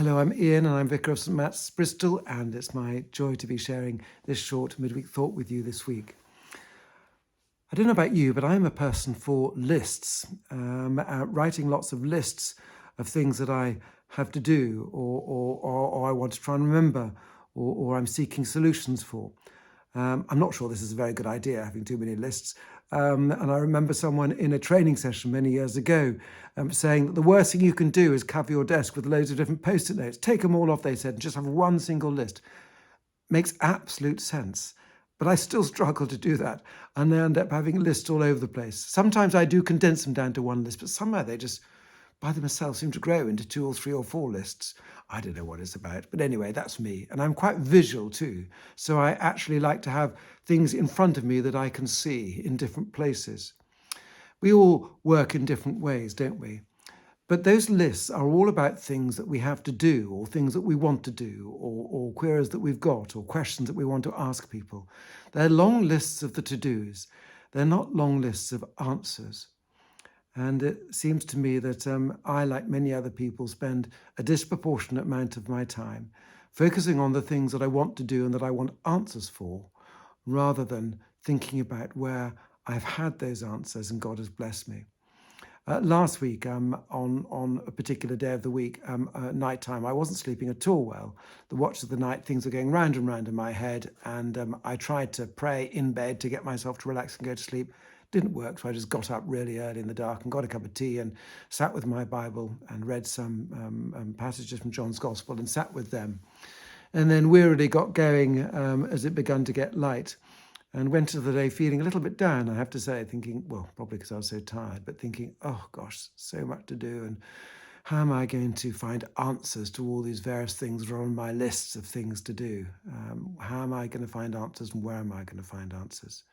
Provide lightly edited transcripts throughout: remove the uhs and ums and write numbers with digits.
Hello, I'm Ian and I'm Vicar of St Matt's, Bristol, and it's my joy to be sharing this short midweek thought with you this week. I don't know about you, but I'm a person for lists, writing lots of lists of things that I have to do or I want to try and remember or I'm seeking solutions for. I'm not sure this is a very good idea, having too many lists. And I remember someone in a training session many years ago saying that the worst thing you can do is cover your desk with loads of different post-it notes. Take them all off, they said, and just have one single list. Makes absolute sense. But I still struggle to do that. And I end up having lists all over the place. Sometimes I do condense them down to one list, but somehow they just by themselves seem to grow into 2 or 3 or 4 lists. I don't know what it's about, but anyway, that's me. And I'm quite visual too. So I actually like to have things in front of me that I can see in different places. We all work in different ways, don't we? But those lists are all about things that we have to do or things that we want to do or queries that we've got or questions that we want to ask people. They're long lists of the to-dos. They're not long lists of answers. And it seems to me that I, like many other people, spend a disproportionate amount of my time focusing on the things that I want to do and that I want answers for, rather than thinking about where I've had those answers and God has blessed me. Last week, on a particular day of the week, night time, I wasn't sleeping at all well. The watch of the night, things were going round and round in my head, and I tried to pray in bed to get myself to relax and go to sleep. Didn't work, so I just got up really early in the dark and got a cup of tea and sat with my Bible and read some passages from John's Gospel and sat with them. And then wearily got going as it began to get light, and went into the day feeling a little bit down, I have to say, thinking, well, probably because I was so tired, but thinking, oh gosh, so much to do, and how am I going to find answers to all these various things that are on my lists of things to do? How am I going to find answers, and where am I going to find answers?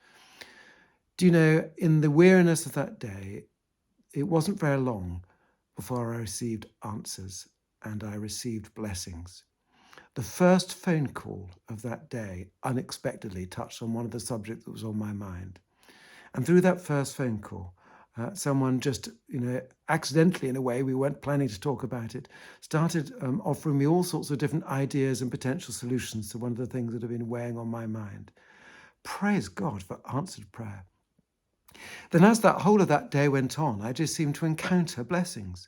Do you know, in the weariness of that day, it wasn't very long before I received answers and I received blessings. The first phone call of that day unexpectedly touched on one of the subjects that was on my mind. And through that first phone call, someone just, accidentally in a way, we weren't planning to talk about it, started offering me all sorts of different ideas and potential solutions to one of the things that have been weighing on my mind. Praise God for answered prayer. Then as that whole of that day went on, I just seemed to encounter blessings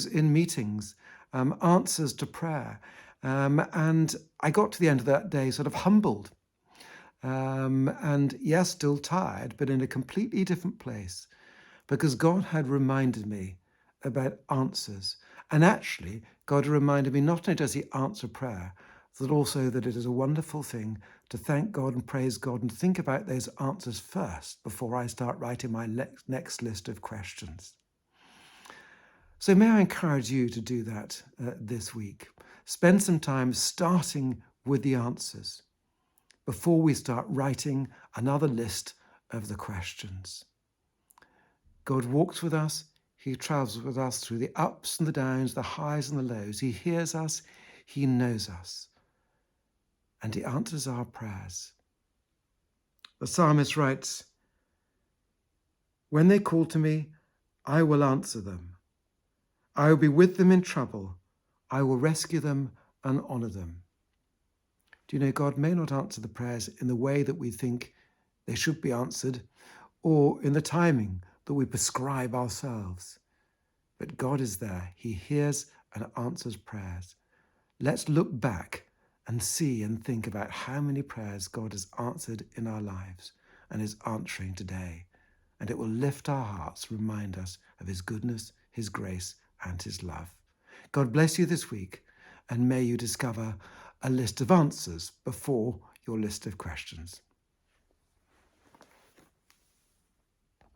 in meetings, answers to prayer. And I got to the end of that day sort of humbled. And yes, still tired, but in a completely different place, because God had reminded me about answers. And actually, God reminded me not only does he answer prayer, but also that it is a wonderful thing to thank God and praise God and think about those answers first before I start writing my next list of questions. So may I encourage you to do that this week. Spend some time starting with the answers before we start writing another list of the questions. God walks with us. He travels with us through the ups and the downs, the highs and the lows. He hears us. He knows us. And he answers our prayers. The psalmist writes, "When they call to me, I will answer them. I will be with them in trouble. I will rescue them and honor them." Do you know, God may not answer the prayers in the way that we think they should be answered or in the timing that we prescribe ourselves. But God is there. He hears and answers prayers. Let's look back and see and think about how many prayers God has answered in our lives and is answering today. And it will lift our hearts, remind us of his goodness, his grace, and his love. God bless you this week, and may you discover a list of answers before your list of questions.